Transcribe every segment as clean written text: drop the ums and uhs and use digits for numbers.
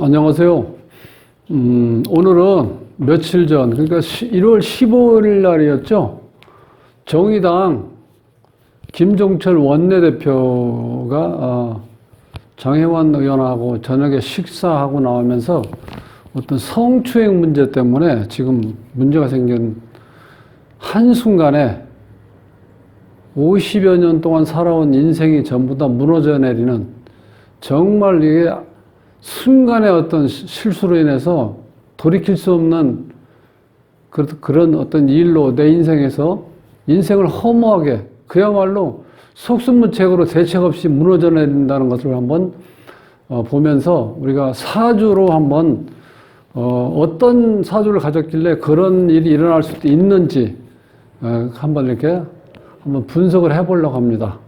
안녕하세요. 오늘은 며칠 전, 그러니까 1월 15일 날이었죠. 정의당 김종철 원내대표가 장혜환 의원하고 저녁에 식사하고 나오면서 어떤 성추행 문제 때문에 지금 문제가 생긴 한순간에 50여 년 동안 살아온 인생이 전부 다 무너져 내리는, 정말 이게 순간의 어떤 실수로 인해서 돌이킬 수 없는 그런 어떤 일로 내 인생에서 인생을 허무하게, 그야말로 속수무책으로 대책 없이 무너져 내린다는 것을 한번 보면서 우리가 사주로 한번 어떤 사주를 가졌길래 그런 일이 일어날 수도 있는지 한번 이렇게 한번 분석을 해보려고 합니다.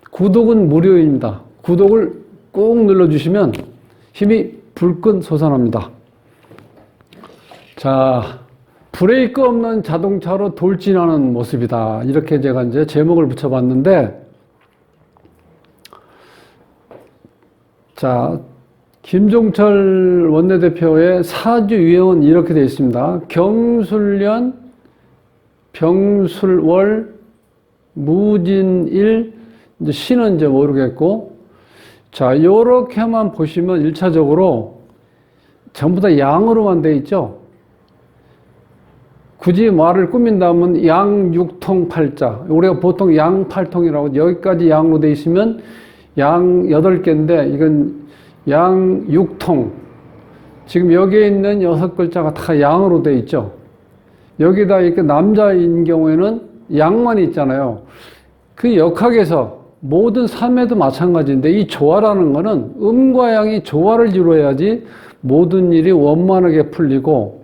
구독은 무료입니다. 구독을 꼭 눌러주시면 힘이 불끈 솟아납니다. 자, 브레이크 없는 자동차로 돌진하는 모습이다. 이렇게 제가 이제 제목을 붙여봤는데, 자, 김종철 원내대표의 사주 유형은 이렇게 되어 있습니다. 경술년, 병술월, 무진일, 이제 신은 이제 모르겠고, 자, 요렇게만 보시면 1차적으로 전부 다 양으로만 되어 있죠. 굳이 말을 꾸민다면 양육통팔자. 우리가 보통 양팔통이라고, 여기까지 양으로 되어 있으면 양 8개인데 이건 양육통. 지금 여기에 있는 6글자가 다 양으로 되어 있죠. 여기다 이렇게 남자인 경우에는 양만 있잖아요. 그 역학에서 모든 삶에도 마찬가지인데, 이 조화라는 거는 음과 양이 조화를 이루어야지 모든 일이 원만하게 풀리고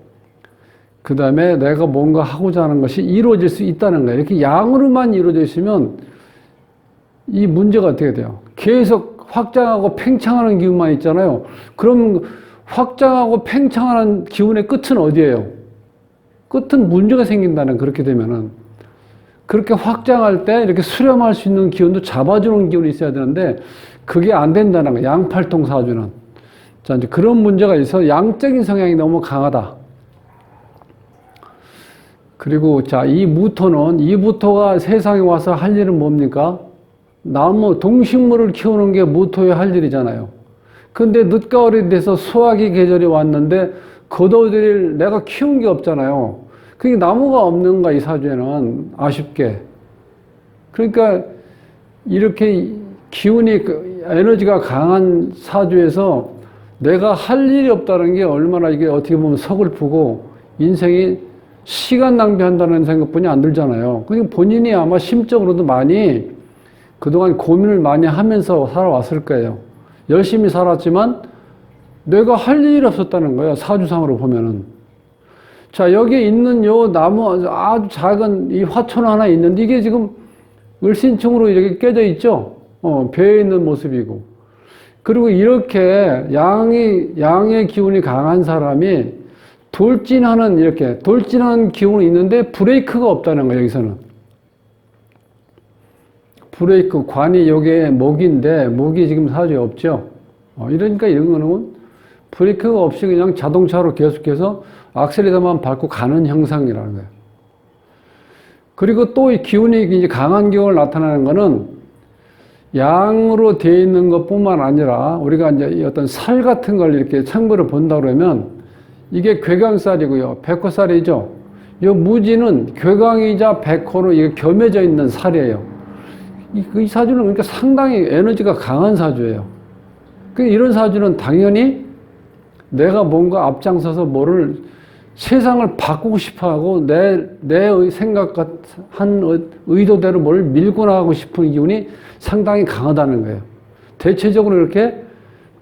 그 다음에 내가 뭔가 하고자 하는 것이 이루어질 수 있다는 거예요. 이렇게 양으로만 이루어져 있으면 이 문제가 어떻게 돼요? 계속 확장하고 팽창하는 기운만 있잖아요. 그럼 확장하고 팽창하는 기운의 끝은 어디예요? 끝은 문제가 생긴다는, 그렇게 되면은. 그렇게 확장할 때 이렇게 수렴할 수 있는 기운도 잡아주는 기운이 있어야 되는데 그게 안 된다는 거예요. 양팔통 사주는. 자, 이제 그런 문제가 있어 양적인 성향이 너무 강하다. 그리고 자, 이 무토는, 이 무토가 세상에 와서 할 일은 뭡니까? 나무, 동식물을 키우는 게 무토의 할 일이잖아요. 근데 늦가을이 돼서 수확이 계절이 왔는데 거둬들일 내가 키운 게 없잖아요. 그게 나무가 없는 거야, 이 사주에는. 아쉽게. 그러니까 이렇게 기운이, 에너지가 강한 사주에서 내가 할 일이 없다는 게 얼마나 이게 어떻게 보면 서글프고 인생이 시간 낭비한다는 생각뿐이 안 들잖아요. 그러니까 본인이 아마 심적으로도 많이 그동안 고민을 많이 하면서 살아왔을 거예요. 열심히 살았지만 내가 할 일이 없었다는 거예요, 사주상으로 보면은. 자, 여기에 있는 요 나무, 아주 작은 이 화촌 하나 있는데 이게 지금 을신충으로 이렇게 깨져 있죠? 배에 있는 모습이고. 그리고 이렇게 양의 기운이 강한 사람이 돌진하는, 이렇게 돌진하는 기운이 있는데 브레이크가 없다는 거예요, 여기서는. 브레이크, 관이 여기에 목인데 목이 지금 사주에 없죠? 이러니까 이런 거는 브레이크가 없이 그냥 자동차로 계속해서 악셀레터만 밟고 가는 형상이라는 거예요. 그리고 또 이 기운이 이제 강한 기운을 나타나는 거는 양으로 되어 있는 것 뿐만 아니라 우리가 이제 어떤 살 같은 걸 이렇게 참고를 본다 그러면 이게 괴강살이고요. 백호살이죠. 이 무지는 괴강이자 백호로 이게 겸해져 있는 살이에요. 이 사주는 그러니까 상당히 에너지가 강한 사주예요. 이런 사주는 당연히 내가 뭔가 앞장서서 뭐를 세상을 바꾸고 싶어 하고 내 생각한 의도대로 뭘 밀고 나가고 싶은 기운이 상당히 강하다는 거예요. 대체적으로 이렇게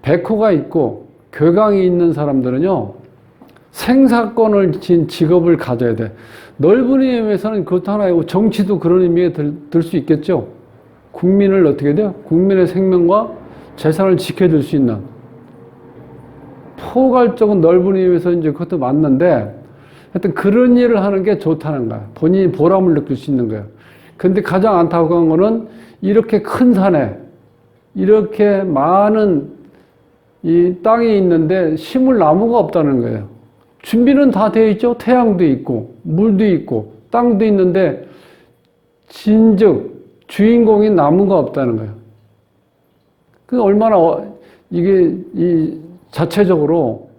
백호가 있고 괴강이 있는 사람들은요, 생사권을 진 직업을 가져야 돼. 넓은 의미에서는 그것도 하나이고 정치도 그런 의미에 들 수 있겠죠. 국민을 어떻게 돼요? 국민의 생명과 재산을 지켜줄 수 있는, 포괄적인 넓은 의미에서 이제 그것도 맞는데, 하여튼 그런 일을 하는 게 좋다는 거야. 본인이 보람을 느낄 수 있는 거야. 근데 가장 안타까운 거는 이렇게 큰 산에 이렇게 많은 이 땅이 있는데 심을 나무가 없다는 거예요. 준비는 다 되어 있죠. 태양도 있고 물도 있고 땅도 있는데 진즉 주인공인 나무가 없다는 거예요. 그 얼마나 이게 이 자체적으로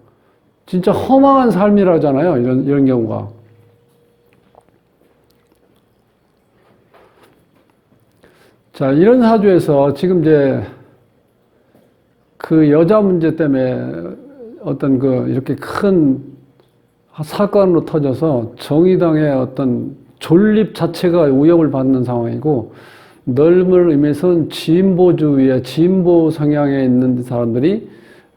진짜 허망한 삶이라잖아요. 이런 경우가. 자, 이런 사주에서 지금 이제 그 여자 문제 때문에 어떤 그 이렇게 큰 사건으로 터져서 정의당의 어떤 존립 자체가 위협을 받는 상황이고, 넓은 의미에서는 진보주의의 진보 성향에 있는 사람들이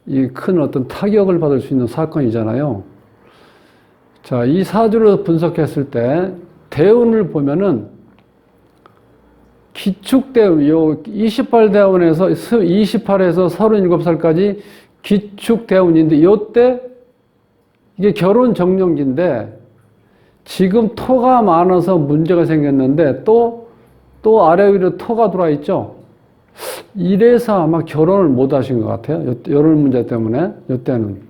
이 큰 어떤 타격을 받을 수 있는 사건이잖아요. 자, 이 사주를 분석했을 때 대운을 보면은 기축대운, 요 28대운에서 28에서 37살까지 기축대운인데, 요때 이게 결혼 정년기인데 지금 토가 많아서 문제가 생겼는데 또 아래 위로 토가 들어와 있죠. 이래서 아마 결혼을 못 하신 것 같아요. 이런 문제 때문에, 이때는.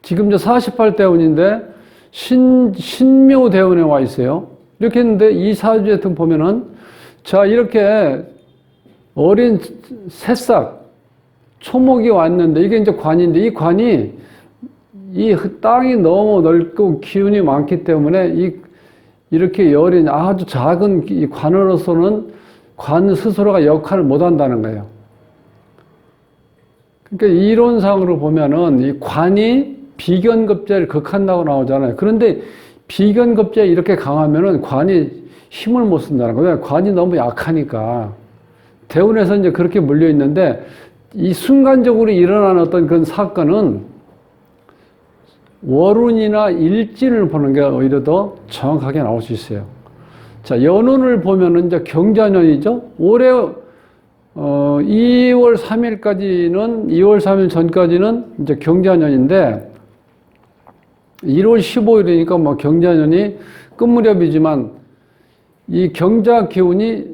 지금 이제 48대운인데 신묘대운에 와 있어요. 이렇게 했는데 이 사주에 보면은, 자, 이렇게 어린 새싹, 초목이 왔는데 이게 이제 관인데, 이 관이 이 땅이 너무 넓고 기운이 많기 때문에 이렇게 여린 아주 작은 이 관으로서는 관 스스로가 역할을 못 한다는 거예요. 그러니까 이론상으로 보면은 이 관이 비견급제를 극한다고 나오잖아요. 그런데 비견급제 이렇게 강하면은 관이 힘을 못 쓴다는 거예요. 관이 너무 약하니까. 대운에서 이제 그렇게 물려 있는데, 이 순간적으로 일어나는 어떤 그런 사건은 월운이나 일진을 보는 게 오히려 더 정확하게 나올 수 있어요. 자, 연운을 보면은 이제 경자년이죠. 올해 2월 3일까지는, 2월 3일 전까지는 이제 경자년인데, 1월 15일이니까 뭐 경자년이 끝 무렵이지만, 이 경자 기운이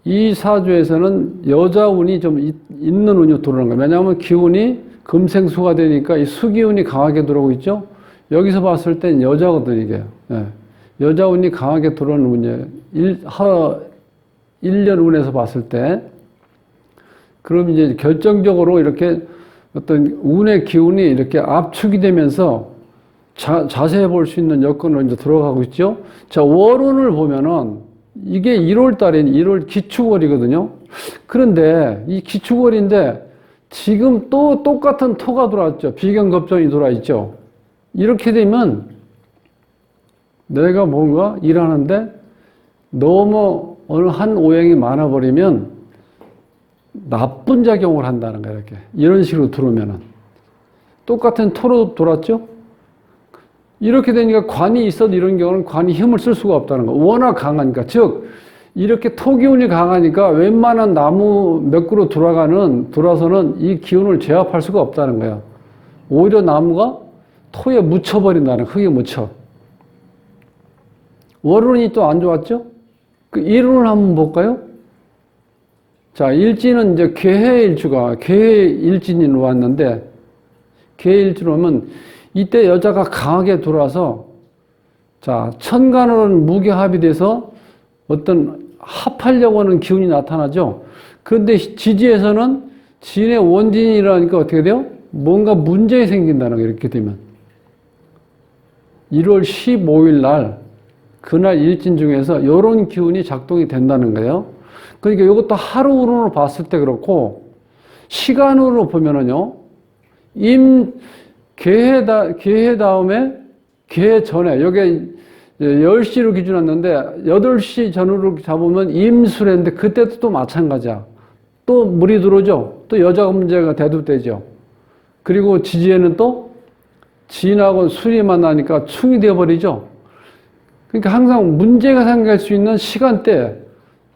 이 사주에서는 여자 운이 좀 있는 운이 들어오는 거예요. 왜냐하면 기운이 금생수가 되니까 이 수기운이 강하게 들어오고 있죠. 여기서 봤을 땐 여자거든, 이게. 예. 여자 운이 강하게 들어오는 운이에요. 1년 운에서 봤을 때. 그럼 이제 결정적으로 이렇게 어떤 운의 기운이 이렇게 압축이 되면서 자세히 볼 수 있는 여건으로 이제 들어가고 있죠. 자, 월운을 보면은 이게 1월 달인 1월 기축월이거든요. 그런데 이 기축월인데 지금 또 똑같은 토가 들어왔죠. 비견겁전이 들어와 있죠. 이렇게 되면 내가 뭔가 일하는데 너무 어느 한 오행이 많아버리면 나쁜 작용을 한다는 거예요. 이렇게. 이런 식으로 들어오면은. 똑같은 토로 돌았죠? 이렇게 되니까 관이 있어도 이런 경우는 관이 힘을 쓸 수가 없다는 거. 워낙 강하니까. 즉, 이렇게 토기운이 강하니까 웬만한 나무 몇 그루 돌아서는 이 기운을 제압할 수가 없다는 거야. 오히려 나무가 토에 묻혀버린다는 거야. 흙에 묻혀. 월운이 또 안 좋았죠? 그 일운을 한번 볼까요? 자, 일진은 이제 괴해일진이 왔는데, 괴해일진 오면 이때 여자가 강하게 들어와서, 자, 천간으로는 무게합이 돼서 어떤 합하려고 하는 기운이 나타나죠. 그런데 지지에서는 진의 원진이라니까 어떻게 돼요? 뭔가 문제가 생긴다는 거예요. 이렇게 되면. 1월 15일 날, 그날 일진 중에서 이런 기운이 작동이 된다는 거예요. 그러니까 이것도 하루 운으로 봤을 때 그렇고, 시간으로 보면은요, 개해 다음에, 개해 전에, 여기 10시로 기준했는데, 8시 전후로 잡으면 임술했는데, 그때도 또 마찬가지야. 또 물이 들어오죠? 또 여자 문제가 대두되죠? 그리고 지지에는 또 진하고 술이 만나니까 충이 되어버리죠? 그러니까 항상 문제가 생길 수 있는 시간대,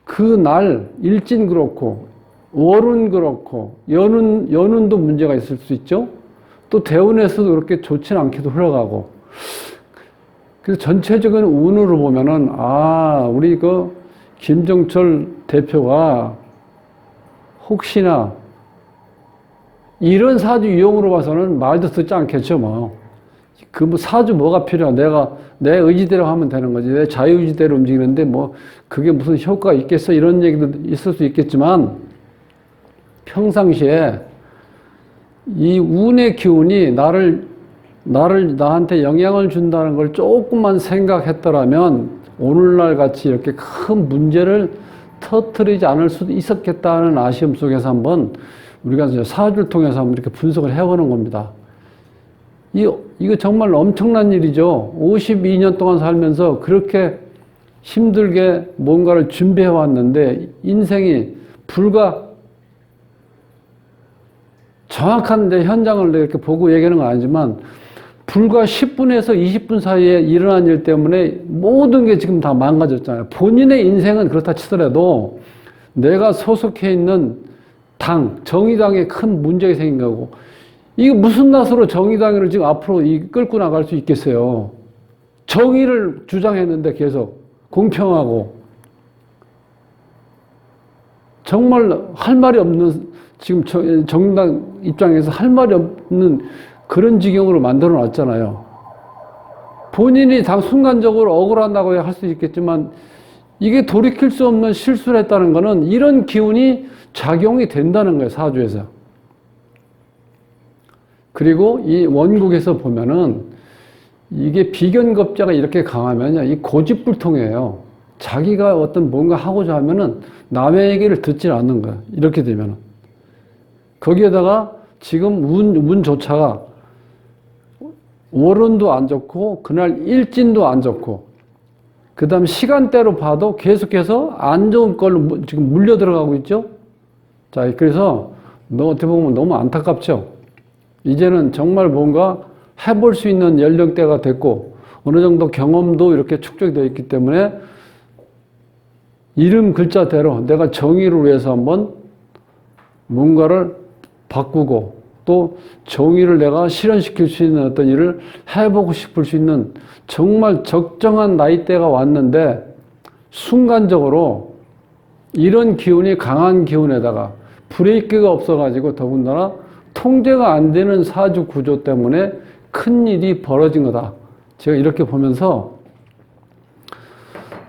그날, 일진 그렇고, 월운 그렇고, 연운도 문제가 있을 수 있죠? 또 대운에서도 그렇게 좋지는 않게도 흘러가고. 그래서 전체적인 운으로 보면은, 우리 김정철 대표가 혹시나 이런 사주 유형으로 봐서는 말도 듣지 않겠죠, 뭐. 그 뭐 사주 뭐가 필요해? 내가 내 의지대로 하면 되는 거지. 내 자유의지대로 움직이는데 뭐 그게 무슨 효과가 있겠어? 이런 얘기도 있을 수 있겠지만 평상시에 이 운의 기운이 나한테 영향을 준다는 걸 조금만 생각했더라면 오늘날 같이 이렇게 큰 문제를 터뜨리지 않을 수도 있었겠다는 아쉬움 속에서 한번 우리가 이제 사주를 통해서 한번 이렇게 분석을 해보는 겁니다. 이거 정말 엄청난 일이죠. 52년 동안 살면서 그렇게 힘들게 뭔가를 준비해 왔는데 인생이 불과 정확한 내 현장을 이렇게 보고 얘기하는 건 아니지만 불과 10분에서 20분 사이에 일어난 일 때문에 모든 게 지금 다 망가졌잖아요. 본인의 인생은 그렇다 치더라도 내가 소속해 있는 당, 정의당에 큰 문제가 생긴 거고 이게 무슨 낯으로 정의당을 지금 앞으로 끌고 나갈 수 있겠어요. 정의를 주장했는데 계속 공평하고 정말 할 말이 없는 지금 정의당 입장에서 할 말이 없는 그런 지경으로 만들어 놨잖아요. 본인이 순간적으로 억울하다고 할 수 있겠지만 이게 돌이킬 수 없는 실수를 했다는 것은 이런 기운이 작용이 된다는 거예요, 사주에서. 그리고 이 원국에서 보면은 이게 비견겁자가 이렇게 강하면요, 이 고집불통이에요. 자기가 어떤 뭔가 하고자 하면은 남의 얘기를 듣지 않는 거예요. 이렇게 되면은. 거기에다가 지금 운조차가 월운도 안 좋고 그날 일진도 안 좋고 그 다음 시간대로 봐도 계속해서 안 좋은 걸로 지금 물려 들어가고 있죠. 자, 그래서 어떻게 보면 너무 안타깝죠. 이제는 정말 뭔가 해볼 수 있는 연령대가 됐고 어느 정도 경험도 이렇게 축적이 되어 있기 때문에 이름 글자대로 내가 정의를 위해서 한번 뭔가를 바꾸고 또 정의를 내가 실현시킬 수 있는 어떤 일을 해보고 싶을 수 있는 정말 적정한 나이대가 왔는데 순간적으로 이런 기운이 강한 기운에다가 브레이크가 없어가지고 더군다나 통제가 안 되는 사주 구조 때문에 큰 일이 벌어진 거다. 제가 이렇게 보면서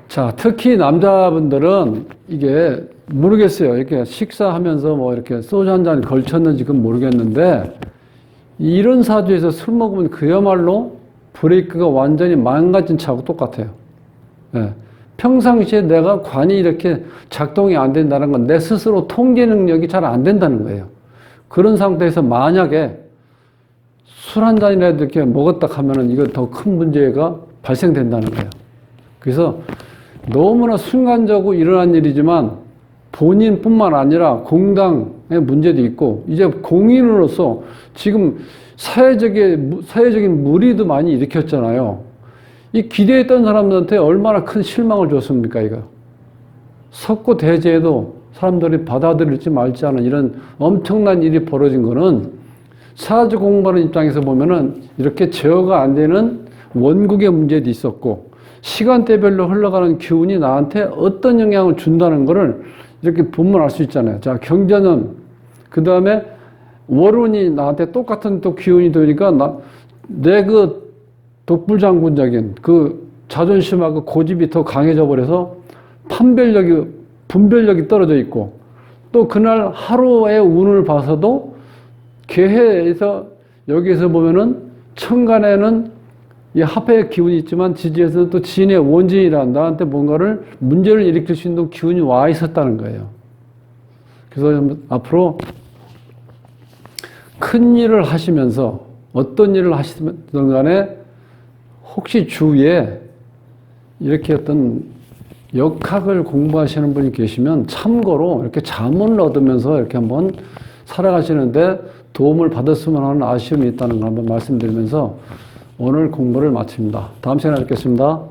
자, 특히 남자분들은 이게 모르겠어요. 이렇게 식사하면서 뭐 이렇게 소주 한 잔 걸쳤는지 그건 모르겠는데 이런 사주에서 술 먹으면 그야말로 브레이크가 완전히 망가진 차하고 똑같아요. 예. 평상시에 내가 관이 이렇게 작동이 안 된다는 건 내 스스로 통제 능력이 잘 안 된다는 거예요. 그런 상태에서 만약에 술 한 잔이라도 이렇게 먹었다 하면은 이거 더 큰 문제가 발생된다는 거예요. 그래서 너무나 순간적으로 일어난 일이지만 본인뿐만 아니라 공당의 문제도 있고 이제 공인으로서 지금 사회적인 무리도 많이 일으켰잖아요. 이 기대했던 사람들한테 얼마나 큰 실망을 줬습니까, 이거. 석고 대제에도 사람들이 받아들일지 말지 않은 이런 엄청난 일이 벌어진 거는 사주 공부하는 입장에서 보면은 이렇게 제어가 안 되는 원국의 문제도 있었고 시간대별로 흘러가는 기운이 나한테 어떤 영향을 준다는 거를 이렇게 보면 알 수 있잖아요. 자, 경자는 그 다음에 월운이 나한테 똑같은 또 기운이 되니까 내 그 독불장군적인 그 자존심하고 고집이 더 강해져 버려서 분별력이 떨어져 있고 또 그날 하루의 운을 봐서도 계해에서 여기에서 보면은 천간에는 이 합해의 기운이 있지만 지지에서는 또 진의 원진이란 나한테 뭔가를 문제를 일으킬 수 있는 기운이 와 있었다는 거예요. 그래서 앞으로 큰 일을 하시면서 어떤 일을 하시든 간에 혹시 주위에 이렇게 어떤 역학을 공부하시는 분이 계시면 참고로 이렇게 자문을 얻으면서 이렇게 한번 살아가시는데 도움을 받았으면 하는 아쉬움이 있다는 걸 한번 말씀드리면서 오늘 공부를 마칩니다. 다음 시간에 뵙겠습니다.